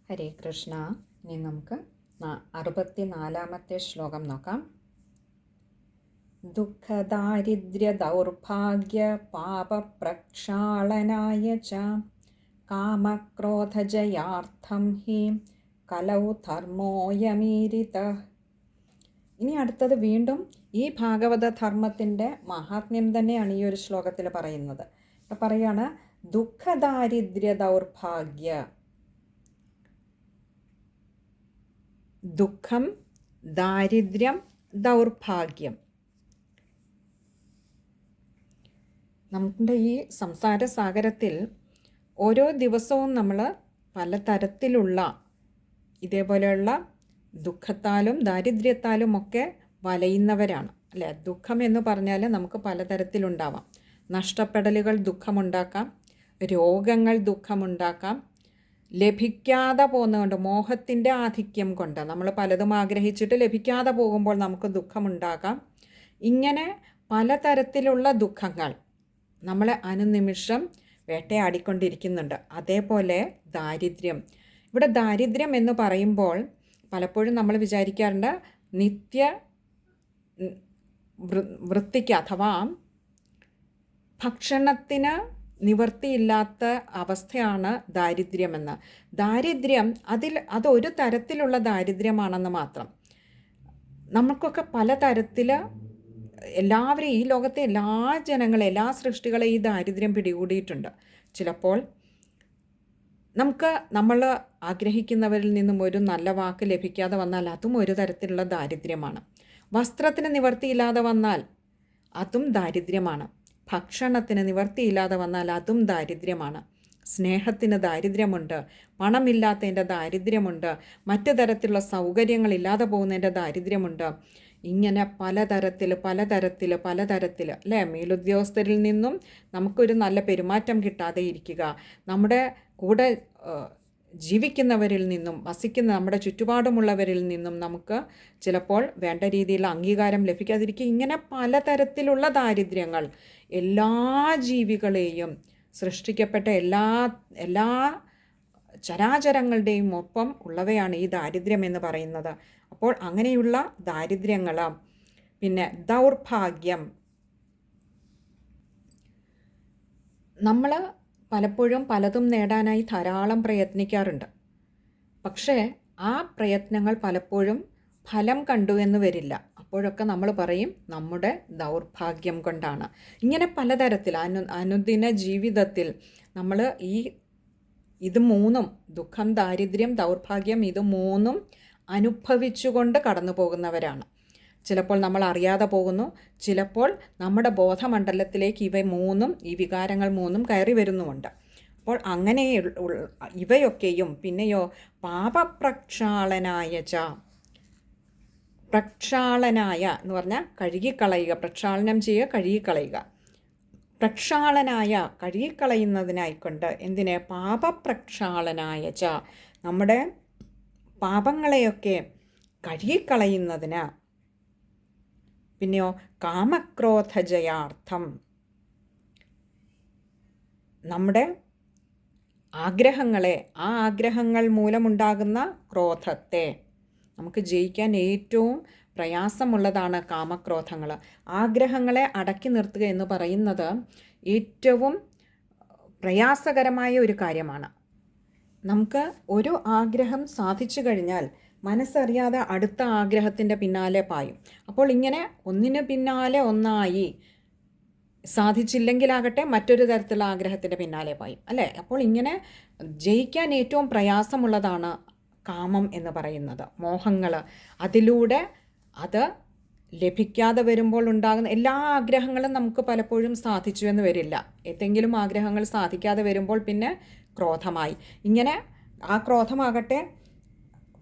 ഹരേ കൃഷ്ണ. ഇനി നമുക്ക് 64-ാമത്തെ ശ്ലോകം നോക്കാം. ദുഃഖദാരിദ്ര്യ ദൗർഭാഗ്യ പാപപ്രക്ഷാളനായ ച കാമക്രോധജയാർത്ഥം ഹി കലൗ ധർമ്മോയമീരിതഃ. ഇനി അടുത്തത് വീണ്ടും ഈ ഭാഗവത ധർമ്മത്തിൻ്റെ മഹാത്മ്യം തന്നെയാണ് ഈ ഒരു ശ്ലോകത്തിൽ പറയുന്നത്. പറയാണ് ദുഃഖദാരിദ്ര്യ ദൗർഭാഗ്യ. ദുഃഖം, ദാരിദ്ര്യം, ദൗർഭാഗ്യം. നമ്മുടെ ഈ സംസാര സാഗരത്തിൽ ഓരോ ദിവസവും നമ്മൾ പലതരത്തിലുള്ള ഇതേപോലെയുള്ള ദുഃഖത്താലും ദാരിദ്ര്യത്താലും ഒക്കെ വലയുന്നവരാണ് അല്ലേ. ദുഃഖം എന്ന് പറഞ്ഞാൽ നമുക്ക് പലതരത്തിലുണ്ടാവാം. നഷ്ടപ്പെടലുകൾ ദുഃഖമുണ്ടാക്കാം, രോഗങ്ങൾ ദുഃഖമുണ്ടാക്കാം, ലഭിക്കാതെ പോകുന്നതുകൊണ്ട് മോഹത്തിൻ്റെ ആധിക്യം കൊണ്ട് നമ്മൾ പലതും ആഗ്രഹിച്ചിട്ട് ലഭിക്കാതെ പോകുമ്പോൾ നമുക്ക് ദുഃഖമുണ്ടാകാം. ഇങ്ങനെ പലതരത്തിലുള്ള ദുഃഖങ്ങൾ നമ്മളെ അനുനിമിഷം വേട്ടയാടിക്കൊണ്ടിരിക്കുന്നുണ്ട്. അതേപോലെ ദാരിദ്ര്യം. ഇവിടെ ദാരിദ്ര്യം എന്ന് പറയുമ്പോൾ പലപ്പോഴും നമ്മൾ വിചാരിക്കാറുണ്ട് നിത്യ വൃത്തിക്ക് അഥവാ ഭക്ഷണത്തിന് നിവൃത്തിയില്ലാത്ത അവസ്ഥയാണ് ദാരിദ്ര്യമെന്ന്. ദാരിദ്ര്യം അതൊരു തരത്തിലുള്ള ദാരിദ്ര്യമാണെന്ന് മാത്രം. നമുക്കൊക്കെ പലതരത്തിൽ എല്ലാവരും ഈ ലോകത്തെ എല്ലാ ജനങ്ങളെ എല്ലാ സൃഷ്ടികളെ ഈ ദാരിദ്ര്യം പിടികൂടിയിട്ടുണ്ട്. ചിലപ്പോൾ നമുക്ക് നമ്മൾ ആഗ്രഹിക്കുന്നവരിൽ നിന്നും ഒരു നല്ല വാക്ക് ലഭിക്കാതെ വന്നാൽ അതും ഒരു തരത്തിലുള്ള ദാരിദ്ര്യമാണ്. വസ്ത്രത്തിന് നിവൃത്തിയില്ലാതെ വന്നാൽ അതും ദാരിദ്ര്യമാണ്. ഭക്ഷണത്തിന് നിവൃത്തിയില്ലാതെ വന്നാൽ അതും ദാരിദ്ര്യമാണ്. സ്നേഹത്തിന് ദാരിദ്ര്യമുണ്ട്, പണമില്ലാത്തതിൻ്റെ ദാരിദ്ര്യമുണ്ട്, മറ്റു തരത്തിലുള്ള സൗകര്യങ്ങളില്ലാതെ പോകുന്നതിൻ്റെ ദാരിദ്ര്യമുണ്ട്. ഇങ്ങനെ പലതരത്തിൽ അല്ലേ. മേലുദ്യോഗസ്ഥരിൽ നിന്നും നമുക്കൊരു നല്ല പെരുമാറ്റം കിട്ടാതെ ഇരിക്കുക, നമ്മുടെ കൂടെ ജീവിക്കുന്നവരിൽ നിന്നും വസിക്കുന്ന നമ്മുടെ ചുറ്റുപാടുമുള്ളവരിൽ നിന്നും നമുക്ക് ചിലപ്പോൾ വേണ്ട രീതിയിലുള്ള അംഗീകാരം ലഭിക്കാതിരിക്കുക. ഇങ്ങനെ പലതരത്തിലുള്ള ദാരിദ്ര്യങ്ങൾ എല്ലാ ജീവികളെയും സൃഷ്ടിക്കപ്പെട്ട എല്ലാ ചരാചരങ്ങളുടെയും ഒപ്പം ഉള്ളവയാണ് ഈ ദാരിദ്ര്യം എന്ന് പറയുന്നത്. അപ്പോൾ അങ്ങനെയുള്ള ദാരിദ്ര്യങ്ങൾ, പിന്നെ ദൗർഭാഗ്യം. നമ്മൾ പലപ്പോഴും പലതും നേടാനായി ധാരാളം പ്രയത്നിക്കാറുണ്ട്. പക്ഷേ ആ പ്രയത്നങ്ങൾ പലപ്പോഴും ഫലം കണ്ടു എന്ന് വരില്ല. അപ്പോഴൊക്കെ നമ്മൾ പറയും നമ്മുടെ ദൗർഭാഗ്യം കൊണ്ടാണ്. ഇങ്ങനെ പലതരത്തിൽ അനുദിന ജീവിതത്തിൽ നമ്മൾ ഇത് മൂന്നും, ദുഃഖം, ദാരിദ്ര്യം, ദൗർഭാഗ്യം, ഇത് മൂന്നും അനുഭവിച്ചുകൊണ്ട് കടന്നു പോകുന്നവരാണ്. ചിലപ്പോൾ നമ്മൾ അറിയാതെ പോകുന്നു, ചിലപ്പോൾ നമ്മുടെ ബോധമണ്ഡലത്തിലേക്ക് ഈ വികാരങ്ങൾ മൂന്നും കയറി വരുന്നുമുണ്ട്. അപ്പോൾ അങ്ങനെ ഇവയൊക്കെയും പിന്നെയോ പാപപ്രക്ഷാളനായ ച. പ്രക്ഷാളനായ എന്ന് പറഞ്ഞാൽ കഴുകിക്കളയുക, പ്രക്ഷാളനം ചെയ്യുക, കഴുകിക്കളയുക. പ്രക്ഷാളനായ കഴുകിക്കളയുന്നതിനായിക്കൊണ്ട് എന്തിനെ? പാപപ്രക്ഷാളനായ ച, നമ്മുടെ പാപങ്ങളെയൊക്കെ കഴുകിക്കളയുന്നതിന്. പിന്നെയോ കാമക്രോധജയാർത്ഥം, നമ്മുടെ ആഗ്രഹങ്ങളെ, ആ ആഗ്രഹങ്ങൾ മൂലമുണ്ടാകുന്ന ക്രോധത്തെ നമുക്ക് ജയിക്കാൻ ഏറ്റവും പ്രയാസമുള്ളതാണ് കാമക്രോധങ്ങൾ. ആഗ്രഹങ്ങളെ അടക്കി നിർത്തുക എന്ന് പറയുന്നത് ഏറ്റവും പ്രയാസകരമായ ഒരു കാര്യമാണ്. നമുക്ക് ഒരു ആഗ്രഹം സാധിച്ചു കഴിഞ്ഞാൽ മനസ്സറിയാതെ അടുത്ത ആഗ്രഹത്തിൻ്റെ പിന്നാലെ പായും. അപ്പോൾ ഇങ്ങനെ ഒന്നിന് പിന്നാലെ ഒന്നായി സാധിച്ചില്ലെങ്കിലാകട്ടെ മറ്റൊരു തരത്തിലുള്ള ആഗ്രഹത്തിൻ്റെ പിന്നാലെ പായും അല്ലേ. അപ്പോൾ ഇങ്ങനെ ജയിക്കാൻ ഏറ്റവും പ്രയാസമുള്ളതാണ് കാമം എന്ന് പറയുന്നത്, മോഹങ്ങൾ. അതിലൂടെ അത് ലഭിക്കാതെ വരുമ്പോൾ ഉണ്ടാകുന്ന എല്ലാ ആഗ്രഹങ്ങളും നമുക്ക് പലപ്പോഴും സാധിച്ചു എന്ന് വരില്ല. ഏതെങ്കിലും ആഗ്രഹങ്ങൾ സാധിക്കാതെ വരുമ്പോൾ പിന്നെ ക്രോധമായി. ഇങ്ങനെ ആ ക്രോധമാകട്ടെ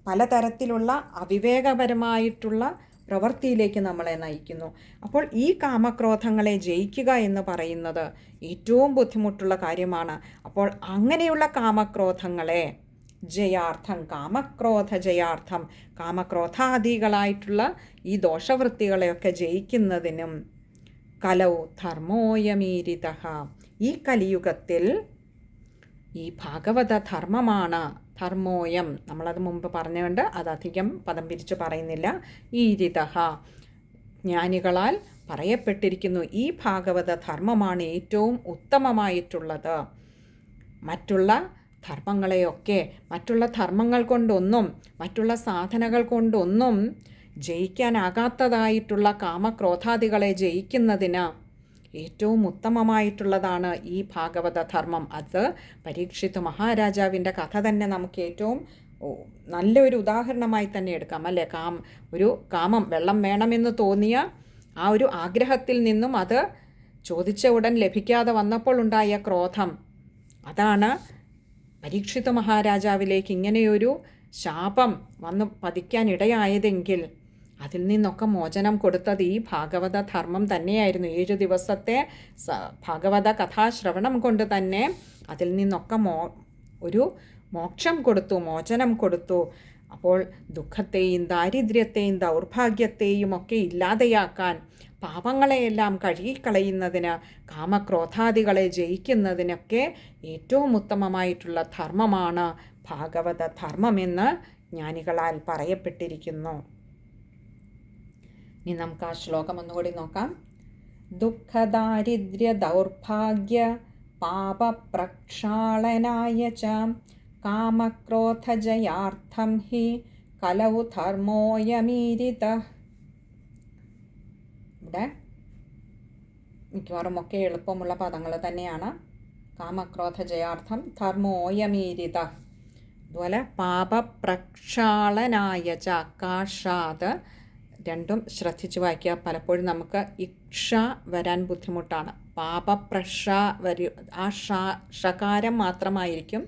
പലതരത്തിലുള്ള അവിവേകപരമായിട്ടുള്ള പ്രവൃത്തിയിലേക്ക് നമ്മളെ നയിക്കുന്നു. അപ്പോൾ ഈ കാമക്രോധങ്ങളെ ജയിക്കുക എന്ന് പറയുന്നത് ഏറ്റവും ബുദ്ധിമുട്ടുള്ള കാര്യമാണ്. അപ്പോൾ അങ്ങനെയുള്ള കാമക്രോധങ്ങളെ ജയാർത്ഥം, കാമക്രോധ ജയാർത്ഥം, കാമക്രോധാദികളായിട്ടുള്ള ഈ ദോഷവൃത്തികളെയൊക്കെ ജയിക്കുന്നതിനും കലൗ ധർമ്മോയമീരിതഃ, ഈ കലിയുഗത്തിൽ ഈ ഭാഗവത ധർമ്മമാണ്, ധർമ്മോയം, നമ്മളത് മുമ്പ് പറഞ്ഞുകൊണ്ട് അതധികം പദം പിരിച്ച് പറയുന്നില്ല. ഈരിതഃ, ജ്ഞാനികളാൽ പറയപ്പെട്ടിരിക്കുന്നു ഈ ഭാഗവത ധർമ്മമാണ് ഏറ്റവും ഉത്തമമായിട്ടുള്ളത്. മറ്റുള്ള ധർമ്മങ്ങളെയൊക്കെ, മറ്റുള്ള ധർമ്മങ്ങൾ കൊണ്ടൊന്നും, മറ്റുള്ള സാധനകൾ കൊണ്ടൊന്നും ജയിക്കാനാകാത്തതായിട്ടുള്ള കാമക്രോധാദികളെ ജയിക്കുന്നതിന് ഏറ്റവും ഉത്തമമായിട്ടുള്ളതാണ് ഈ ഭാഗവത ധർമ്മം. അത് പരീക്ഷിത് മഹാരാജാവിൻ്റെ കഥ തന്നെ നമുക്ക് ഏറ്റവും നല്ലൊരു ഉദാഹരണമായി തന്നെ എടുക്കാം, അല്ലേ? ഒരു കാമം, വെള്ളം വേണമെന്ന് തോന്നിയ ആ ഒരു ആഗ്രഹത്തിൽ നിന്നും അത് ചോദിച്ച ഉടൻ ലഭിക്കാതെ വന്നപ്പോൾ ഉണ്ടായ ക്രോധം, അതാണ് പരീക്ഷിത് മഹാരാജാവിലേക്ക് ഇങ്ങനെയൊരു ശാപം വന്ന് പതിക്കാനിടയായതെങ്കിൽ അതിൽ നിന്നൊക്കെ മോചനം കൊടുത്തത് ഈ ഭാഗവത ധർമ്മം തന്നെയായിരുന്നു. 7 ദിവസത്തെ ഭാഗവത കഥാശ്രവണം കൊണ്ട് തന്നെ അതിൽ നിന്നൊക്കെ ഒരു മോക്ഷം കൊടുത്തു, മോചനം കൊടുത്തു. അപ്പോൾ ദുഃഖത്തെയും ദാരിദ്ര്യത്തെയും ദൗർഭാഗ്യത്തെയും ഒക്കെ ഇല്ലാതെയാക്കാൻ, പാപങ്ങളെയെല്ലാം കഴുകിക്കളയുന്നതിന്, കാമക്രോധാദികളെ ജയിക്കുന്നതിനൊക്കെ ഏറ്റവും ഉത്തമമായിട്ടുള്ള ധർമ്മമാണ് ഭാഗവത ധർമ്മമെന്ന് ജ്ഞാനികളാൽ പറയപ്പെട്ടിരിക്കുന്നു. ഇനി നമുക്ക് ആ ശ്ലോകം ഒന്നുകൂടി നോക്കാം. ദുഃഖദാരിദ്ര്യ ദൗർഭാഗ്യ പാപപ്രക്ഷാളനായ ച കാമക്രോധജയാർത്ഥം ഹി കലൗ ധർമ്മോയമീരിതഃ. ഇവിടെ മിക്കവാറും ഒക്കെ എളുപ്പമുള്ള പദങ്ങൾ തന്നെയാണ്. കാമക്രോധജയാർത്ഥം ധർമ്മോയമീരിതഃ. അതുപോലെ പാപപ്രക്ഷാളനായ ച, കാഷാത് രണ്ടും ശ്രദ്ധിച്ച് വായിക്കുക. പലപ്പോഴും നമുക്ക് ഇക്ഷ വരാൻ ബുദ്ധിമുട്ടാണ്. പാപപ്രക്ഷ ആ ഷകാരം മാത്രമായിരിക്കും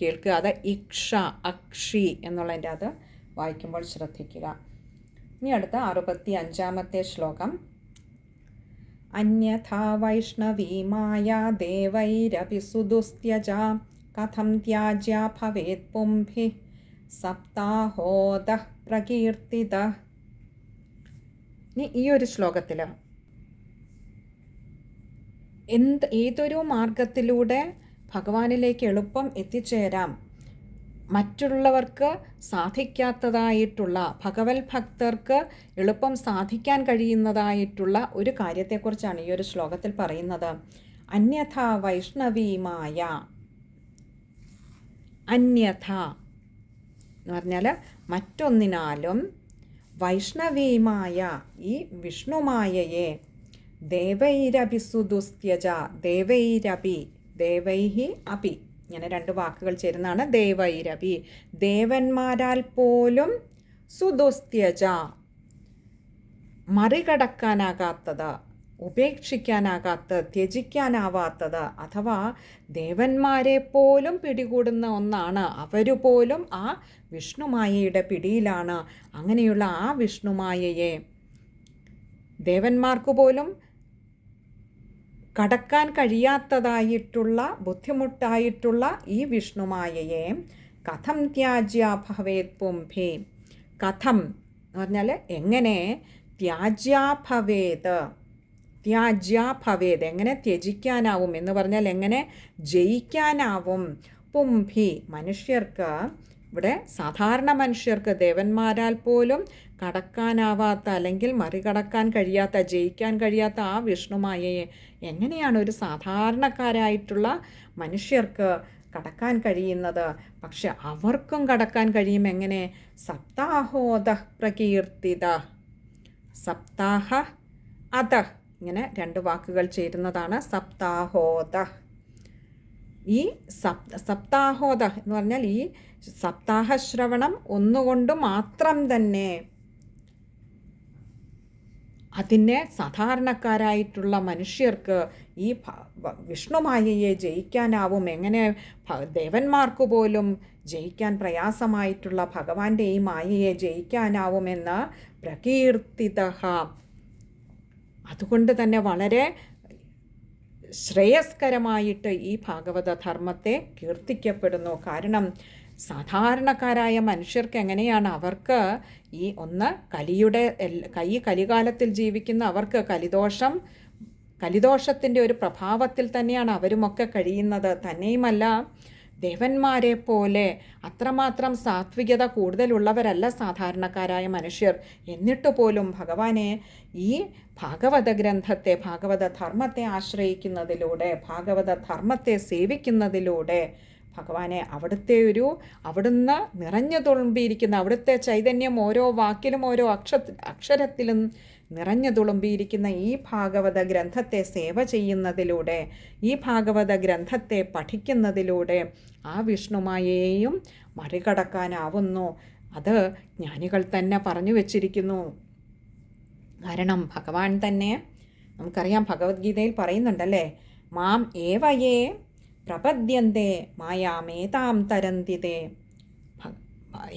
കേൾക്കുക. അത് ഇക്ഷ, അക്ഷി എന്നുള്ളതിൻ്റെ അത് വായിക്കുമ്പോൾ ശ്രദ്ധിക്കുക. ഇനി അടുത്ത 65-ാമത്തെ ശ്ലോകം. അന്യഥാ വൈഷ്ണവീമായ ദേവൈരപി സുദുസ്ത്യജ കഥം ത്യാജ്യ ഭവേത് പുംഭി സപ്താഹോദഃ പ്രകീർത്തിതഃ. ഇനി ഈ ഒരു ശ്ലോകത്തിൽ ഏതൊരു മാർഗത്തിലൂടെ ഭഗവാനിലേക്ക് എളുപ്പം എത്തിച്ചേരാം, മറ്റുള്ളവർക്ക് സാധിക്കാത്തതായിട്ടുള്ള, ഭഗവത് ഭക്തർക്ക് എളുപ്പം സാധിക്കാൻ കഴിയുന്നതായിട്ടുള്ള ഒരു കാര്യത്തെക്കുറിച്ചാണ് ഈ ഒരു ശ്ലോകത്തിൽ പറയുന്നത്. അന്യഥാ വൈഷ്ണവീമായ. അന്യഥ എന്ന് പറഞ്ഞാൽ മറ്റൊന്നിനാലും, വൈഷ്ണവീമായ ഈ വിഷ്ണുമായയെ, ദേവൈരപി സുദുസ്ത്യജ, ദേവൈരപി, ദേവൈഹി അപി, ഇങ്ങനെ 2 വാക്കുകൾ ചേരുന്നതാണ് ദേവൈരപി. ദേവന്മാരാൽ പോലും സുദുസ്ത്യജ, മറികടക്കാനാകാത്തത്, ഉപേക്ഷിക്കാനാകാത്തത്, ത്യജിക്കാനാവാത്തത്, അഥവാ ദേവന്മാരെ പോലും പിടികൂടുന്ന ഒന്നാണ്. അവരുപോലും ആ വിഷ്ണുമായയുടെ പിടിയിലാണ്. അങ്ങനെയുള്ള ആ വിഷ്ണുമായയെ, ദേവന്മാർക്ക് പോലും കടക്കാൻ കഴിയാത്തതായിട്ടുള്ള, ബുദ്ധിമുട്ടായിട്ടുള്ള ഈ വിഷ്ണുമായയെ കഥം ത്യാജ്യ ഭവേത് പുംഭി. കഥം എന്ന് പറഞ്ഞാൽ എങ്ങനെ, ത്യാജ്യാഭവേത്, ത്യാജ്യാഭവേത് എങ്ങനെ ത്യജിക്കാനാവും എന്ന് പറഞ്ഞാൽ എങ്ങനെ ജയിക്കാനാവും. പുംഭി മനുഷ്യർക്ക്, ഇവിടെ സാധാരണ മനുഷ്യർക്ക്, ദേവന്മാരാൽ പോലും കടക്കാനാവാത്ത, അല്ലെങ്കിൽ മറികടക്കാൻ കഴിയാത്ത, ജയിക്കാൻ കഴിയാത്ത ആ വിഷ്ണുമായയെ എങ്ങനെയാണ് ഒരു സാധാരണക്കാരായിട്ടുള്ള മനുഷ്യർക്ക് കടക്കാൻ കഴിയുന്നത്? പക്ഷെ അവർക്കും കടക്കാൻ കഴിയും. എങ്ങനെ? സപ്താഹോദ പ്രകീർത്തിത. സപ്താഹ അധ, ഇങ്ങനെ 2 വാക്കുകൾ ചേരുന്നതാണ് സപ്താഹോദ. ഈ സപ്താഹോദ എന്ന് പറഞ്ഞാൽ ഈ സപ്താഹശ്രവണം ഒന്നുകൊണ്ട് മാത്രം തന്നെ അതിനെ സാധാരണക്കാരായിട്ടുള്ള മനുഷ്യർക്ക് ഈ വിഷ്ണുമായയെ ജയിക്കാനാവും. എങ്ങനെ ദേവന്മാർക്ക് പോലും ജയിക്കാൻ പ്രയാസമായിട്ടുള്ള ഭഗവാന്റെ ഈ മായയെ ജയിക്കാനാവുമെന്ന് പ്രകീർത്തിതഃ. അതുകൊണ്ട് തന്നെ വളരെ ശ്രേയസ്കരമായിട്ട് ഈ ഭാഗവത ധർമ്മത്തെ കീർത്തിക്കപ്പെടുന്നു. കാരണം സാധാരണക്കാരായ മനുഷ്യർക്ക് എങ്ങനെയാണ്, അവർക്ക് ഈ കലികാലത്തിൽ ജീവിക്കുന്ന അവർക്ക് കലിദോഷത്തിൻ്റെ ഒരു പ്രഭാവത്തിൽ തന്നെയാണ് അവരുമൊക്കെ കഴിയുന്നത്. തന്നെയുമല്ല, ദേവന്മാരെ പോലെ അത്രമാത്രം സാത്വികത കൂടുതലുള്ളവരല്ല സാധാരണക്കാരായ മനുഷ്യർ. എന്നിട്ട് പോലും ഭഗവാനെ ഈ ഭാഗവത ഗ്രന്ഥത്തെ, ഭാഗവത ധർമ്മത്തെ ആശ്രയിക്കുന്നതിലൂടെ, ഭാഗവത ധർമ്മത്തെ സേവിക്കുന്നതിലൂടെ ഭഗവാനെ അവിടുന്ന് നിറഞ്ഞു തുളുമ്പിയിരിക്കുന്ന അവിടുത്തെ ചൈതന്യം ഓരോ വാക്കിലും ഓരോ അക്ഷരത്തിലും നിറഞ്ഞു തുളുമ്പിയിരിക്കുന്ന ഈ ഭാഗവത ഗ്രന്ഥത്തെ സേവ ചെയ്യുന്നതിലൂടെ, ഈ ഭാഗവത ഗ്രന്ഥത്തെ പഠിക്കുന്നതിലൂടെ ആ വിഷ്ണുമായയെയും മറികടക്കാനാവുന്നു. അത് ജ്ഞാനികൾ തന്നെ പറഞ്ഞു വച്ചിരിക്കുന്നു. കാരണം ഭഗവാൻ തന്നെ, നമുക്കറിയാം ഭഗവത്ഗീതയിൽ പറയുന്നുണ്ടല്ലേ, മാം ഏവയേ പ്രപദ്യന്തേ മായാമേതാം തരന്തിതേ.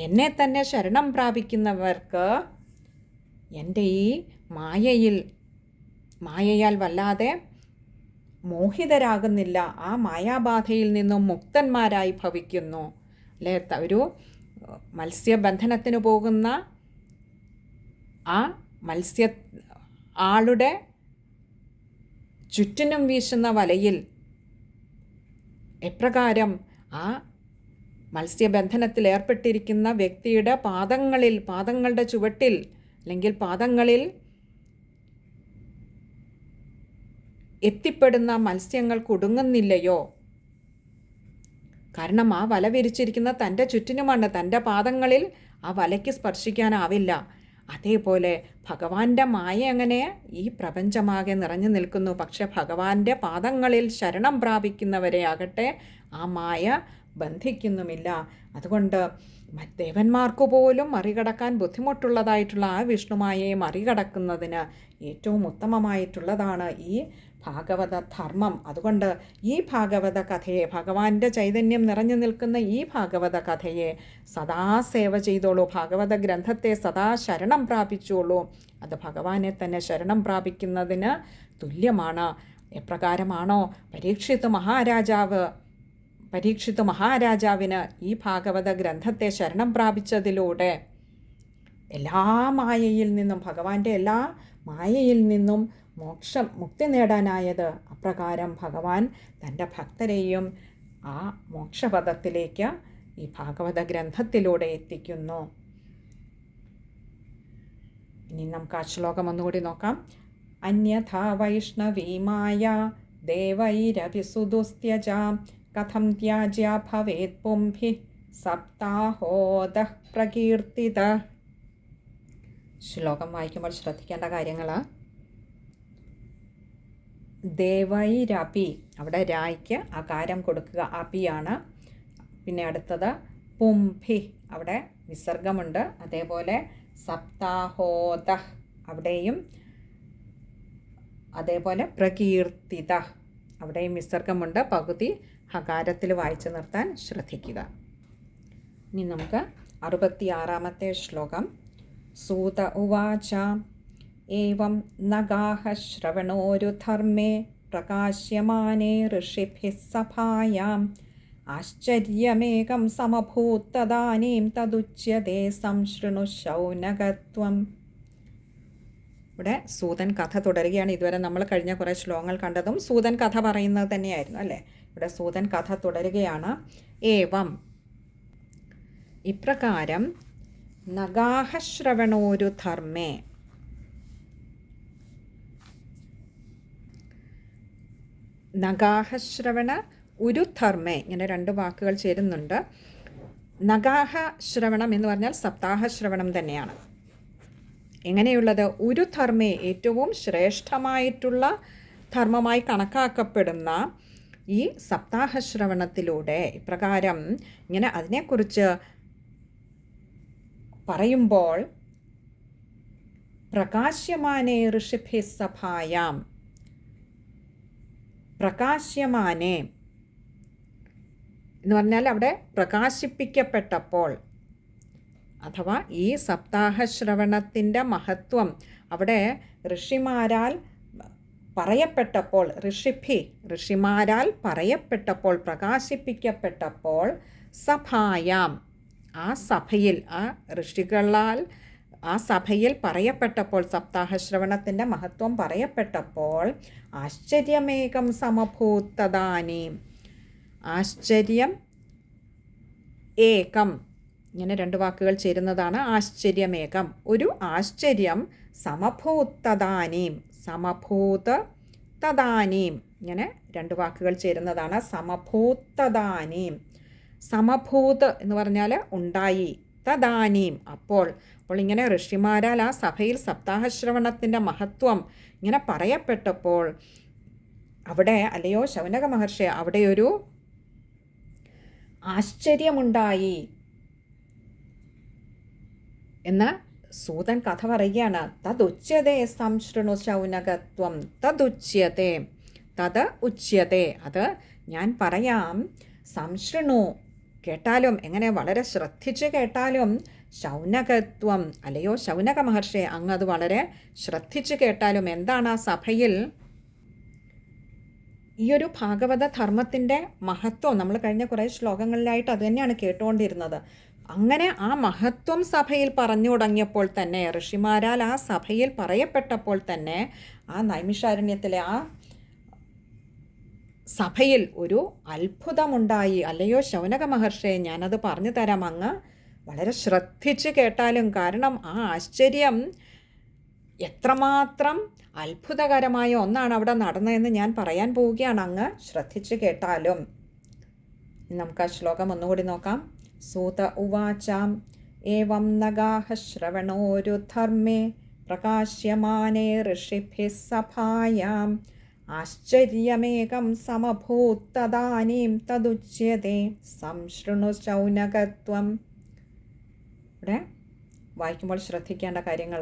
എന്നെ തന്നെ ശരണം പ്രാപിക്കുന്നവർക്ക് എൻ്റെ ഈ മായയാൽ വല്ലാതെ മോഹിതരാകുന്നില്ല, ആ മായാബാധയിൽ നിന്നും മുക്തന്മാരായി ഭവിക്കുന്നു. അല്ലേ, ഒരു മത്സ്യബന്ധനത്തിന് പോകുന്ന ആ ആളുടെ ചുറ്റിനും വീശുന്ന വലയിൽ എപ്രകാരം ആ മത്സ്യബന്ധനത്തിൽ ഏർപ്പെട്ടിരിക്കുന്ന വ്യക്തിയുടെ പാദങ്ങളുടെ ചുവട്ടിൽ അല്ലെങ്കിൽ പാദങ്ങളിൽ എത്തിപ്പെടുന്ന മത്സ്യങ്ങൾ കുടുങ്ങുന്നില്ലയോ? കാരണം ആ വല വിരിച്ചിരിക്കുന്ന തൻ്റെ ചുറ്റിനുമാണ്, തൻ്റെ പാദങ്ങളിൽ ആ വലയ്ക്ക് സ്പർശിക്കാനാവില്ല. അതേപോലെ ഭഗവാന്റെ മായ അങ്ങനെ ഈ പ്രപഞ്ചമാകെ നിറഞ്ഞു നിൽക്കുന്നു. പക്ഷെ ഭഗവാന്റെ പാദങ്ങളിൽ ശരണം പ്രാപിക്കുന്നവരെ ആകട്ടെ ആ മായ ബന്ധിക്കുന്നുമില്ല. അതുകൊണ്ട് ദേവന്മാർക്ക് പോലും മറികടക്കാൻ ബുദ്ധിമുട്ടുള്ളതായിട്ടുള്ള ആ വിഷ്ണുമായയെ മറികടക്കുന്നതിന് ഏറ്റവും ഉത്തമമായിട്ടുള്ളതാണ് ഈ ഭാഗവത ധർമ്മം. അതുകൊണ്ട് ഈ ഭാഗവത കഥയെ, ഭഗവാന്റെ ചൈതന്യം നിറഞ്ഞു നിൽക്കുന്ന ഈ ഭാഗവത കഥയെ സദാ സേവ ചെയ്തോളൂ. ഭാഗവത ഗ്രന്ഥത്തെ സദാ ശരണം പ്രാപിച്ചോളൂ. അത് ഭഗവാനെ തന്നെ ശരണം പ്രാപിക്കുന്നതിന് തുല്യമാണ്. എപ്രകാരമാണോ പരീക്ഷിത് മഹാരാജാവിന് ഈ ഭാഗവത ഗ്രന്ഥത്തെ ശരണം പ്രാപിച്ചതിലൂടെ എല്ലാ മായയിൽ നിന്നും, ഭഗവാന്റെ എല്ലാ മായയിൽ നിന്നും മുക്തി നേടാനായത്, അപ്രകാരം ഭഗവാൻ തൻ്റെ ഭക്തരെയും ആ മോക്ഷപദത്തിലേക്ക് ഈ ഭാഗവത ഗ്രന്ഥത്തിലൂടെ എത്തിക്കുന്നു. ഇനി നമുക്ക് ആ ശ്ലോകം ഒന്നുകൂടി നോക്കാം. അന്യഥാ വൈഷ്ണവീമായ ദേവൈരഭിസുദുസ്ത്യജാം കഥം ത്യാജ്യ ഭവേത് പുംഭി സപ്താഹോദ പ്രകീർത്തിത. ശ്ലോകം വായിക്കുമ്പോൾ ശ്രദ്ധിക്കേണ്ട കാര്യങ്ങൾ: ദേവൈരപി, അവിടെ രായ്ക്ക് അകാരം കൊടുക്കുക, അപിയാണ്. പിന്നെ അടുത്തത് പുംഭി, അവിടെ വിസർഗമുണ്ട്. അതേപോലെ സപ്താഹോദ, അവിടെയും അതേപോലെ പ്രകീർത്തിത, അവിടെയും വിസർഗമുണ്ട്. പകുതി ഹകാരത്തിൽ വായിച്ചു നിർത്താൻ ശ്രദ്ധിക്കുക. ഇനി നമുക്ക് 66-ാമത്തെ ശ്ലോകം. സൂത ഉവാച ഏവം നഗാഹ ശ്രവണോരുധർമ്മേ പ്രകാശ്യമാനേ ഋഷിഭിഃ സഭായാം ആശ്ചര്യമേകം സമഭൂത്തദാനീം തദുച്യതേ സംശൃണു ശൗനകത്വം. ഇവിടെ സൂതൻ കഥ തുടരുകയാണ്. ഇതുവരെ നമ്മൾ കഴിഞ്ഞ കുറേ ശ്ലോകങ്ങൾ കണ്ടതും സൂതൻ കഥ പറയുന്നത് തന്നെയായിരുന്നു അല്ലേ. ഇവിടെ സൂതൻ കഥ തുടരുകയാണ്. ഏവം, ഇപ്രകാരം, നഗാഹശ്രവണോരു ധർമ്മേ, നഗാഹശ്രവണ ഒരു ധർമ്മേ, ഇങ്ങനെ രണ്ട് വാക്കുകൾ ചേരുന്നുണ്ട്. നഗാഹ ശ്രവണം എന്ന് പറഞ്ഞാൽ സപ്താഹശ്രവണം തന്നെയാണ്. എങ്ങനെയുള്ളത്? ഒരു ധർമ്മേ, ഏറ്റവും ശ്രേഷ്ഠമായിട്ടുള്ള ധർമ്മമായി കണക്കാക്കപ്പെടുന്ന ഈ സപ്താഹശ്രവണത്തിലൂടെ ഇപ്രകാരം ഇങ്ങനെ അതിനെക്കുറിച്ച് പറയുമ്പോൾ പ്രകാശ്യമാനേ ഋഷിഭി സഭായാം, പ്രകാശ്യമാനേ എന്ന് പറഞ്ഞാൽ അവിടെ പ്രകാശിപ്പിക്കപ്പെട്ടപ്പോൾ, അഥവാ ഈ സപ്താഹശ്രവണത്തിൻ്റെ മഹത്വം അവിടെ ഋഷിമാരാൽ പറയപ്പെട്ടപ്പോൾ, ഋഷിമാരാൽ പറയപ്പെട്ടപ്പോൾ, പ്രകാശിപ്പിക്കപ്പെട്ടപ്പോൾ, സഭായാം, ആ സഭയിൽ, ആ ഋഷികളാൽ ആ സഭയിൽ പറയപ്പെട്ടപ്പോൾ, സപ്താഹശ്രവണത്തിൻ്റെ മഹത്വം പറയപ്പെട്ടപ്പോൾ, ആശ്ചര്യമേകം സമഭൂത്തദാനീം, ആശ്ചര്യം ഏകം. ഇങ്ങനെ രണ്ട് വാക്കുകൾ ചേരുന്നതാണ് ആശ്ചര്യമേകം. ഒരു ആശ്ചര്യം. സമഭൂത് തദാനീം. സമഭൂത് തദാനീം. ഇങ്ങനെ രണ്ട് വാക്കുകൾ ചേരുന്നതാണ് സമഭൂത് തദാനീം. സമഭൂത് എന്ന് പറഞ്ഞാൽ ഉണ്ടായി, തദാനീം അപ്പോൾ. അപ്പോൾ ഇങ്ങനെ ഋഷിമാരാൽ ആ സഭയിൽ സപ്താഹശ്രവണത്തിൻ്റെ മഹത്വം ഇങ്ങനെ പറയപ്പെട്ടപ്പോൾ അവിടെ, അല്ലയോ ശൗനക മഹർഷി, അവിടെ ഒരു ആശ്ചര്യമുണ്ടായി എന്ന് സൂതൻ കഥ പറയുകയാണ്. തദുച്യതേ സംശൃണു ശൗനകത്വം. തദുച്യതേ, തത് ഉച്യതേ, അത് ഞാൻ പറയാം. സംശൃണു, കേട്ടാലും, എങ്ങനെ വളരെ ശ്രദ്ധിച്ച് കേട്ടാലും. ശൗനകത്വം, അല്ലയോ ശൗനക മഹർഷി, അങ്ങ് അത് വളരെ ശ്രദ്ധിച്ച് കേട്ടാലും. എന്താണ് ആ സഭയിൽ ഈ ഒരു ഭാഗവത ധർമ്മത്തിൻ്റെ മഹത്വം? നമ്മൾ കഴിഞ്ഞ കുറേ ശ്ലോകങ്ങളിലായിട്ട് അത് തന്നെയാണ് കേട്ടുകൊണ്ടിരുന്നത്. അങ്ങനെ ആ മഹത്വം സഭയിൽ പറഞ്ഞു തുടങ്ങിയപ്പോൾ തന്നെ, ഋഷിമാരാൽ ആ സഭയിൽ പറയപ്പെട്ടപ്പോൾ തന്നെ, ആ നൈമിഷാരണ്യത്തിലെ ആ സഭയിൽ ഒരു അത്ഭുതമുണ്ടായി. അല്ലയോ ശൗനക മഹർഷി, ഞാനത് പറഞ്ഞു തരാം, അങ്ങ് വളരെ ശ്രദ്ധിച്ച് കേട്ടാലും. കാരണം ആ ആശ്ചര്യം എത്രമാത്രം അത്ഭുതകരമായ ഒന്നാണ് അവിടെ നടന്നതെന്ന് ഞാൻ പറയാൻ പോവുകയാണ്, അങ്ങ് ശ്രദ്ധിച്ച് കേട്ടാലും. നമുക്ക് ആ ശ്ലോകം ഒന്നുകൂടി നോക്കാം. സൂത ഉവാചാം ഏവം നഗാഹ ശ്രവണോരുധർമ്മേ പ്രകാശ്യമാനേ ഋഷിഭിः സഭായാം ആശ്ചര്യമേകം സമഭൂത് തദാനീം തദുച്യതേ സംശൃണു ശൗനകത്വം. ഇവിടെ വായിക്കുമ്പോൾ ശ്രദ്ധിക്കേണ്ട കാര്യങ്ങൾ,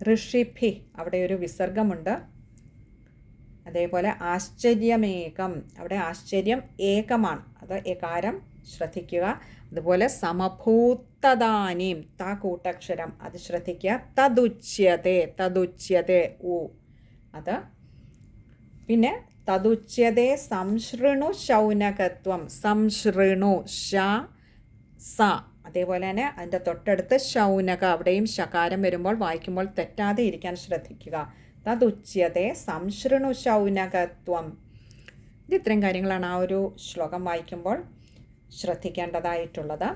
ഋഷിഭി, അവിടെ ഒരു വിസർഗമുണ്ട്. അതേപോലെ ആശ്ചര്യമേകം, അവിടെ ആശ്ചര്യം ഏകമാണ്, അത് ഏകാരം ശ്രദ്ധിക്കുക. അതുപോലെ സമഭൂത്തദാനീം, ത കൂട്ടക്ഷരം, അത് ശ്രദ്ധിക്കുക. തദുച്യതേ, തദുച്യതേ ഉ, അത്. പിന്നെ തദുച്യതേ സംശൃണു ശൗനകത്വം. സംശൃണു ശ സ, അതേപോലെ തന്നെ അതിൻ്റെ തൊട്ടടുത്ത് ശൗനക, അവിടെയും ശകാരം വരുമ്പോൾ വായിക്കുമ്പോൾ തെറ്റാതെ ഇരിക്കാൻ ശ്രദ്ധിക്കുക. തദുച്യതേ സംശൃണു ശൗനകത്വം. ഇത് ഇത്രയും കാര്യങ്ങളാണ് ആ ഒരു ശ്ലോകം വായിക്കുമ്പോൾ ശ്രദ്ധിക്കേണ്ടതായിട്ടുള്ളത്.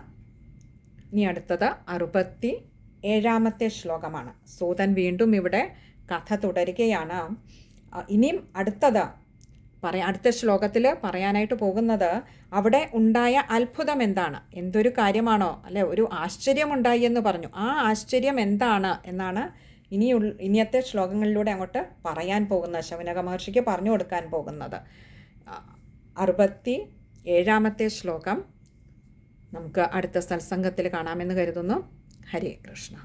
ഇനി അടുത്തത് 67-ാമത്തെ ശ്ലോകമാണ്. സൂതൻ വീണ്ടും ഇവിടെ കഥ തുടരുകയാണ്. ഇനിയും അടുത്ത ശ്ലോകത്തിൽ പറയാനായിട്ട് പോകുന്നത് അവിടെ ഉണ്ടായ അത്ഭുതം എന്താണ്, എന്തൊരു കാര്യമാണോ, അല്ലെ ഒരു ആശ്ചര്യമുണ്ടായി എന്ന് പറഞ്ഞു. ആ ആശ്ചര്യം എന്താണ് എന്നാണ് ഇനിയത്തെ ശ്ലോകങ്ങളിലൂടെ അങ്ങോട്ട് പറയാൻ പോകുന്നത്, ശൗനക മഹർഷിക്ക് പറഞ്ഞു കൊടുക്കാൻ പോകുന്നത്. 67-ാമത്തെ ശ്ലോകം നമുക്ക് അടുത്ത സത്സംഗത്തിൽ കാണാമെന്ന് കരുതുന്നു. ഹരേ കൃഷ്ണ.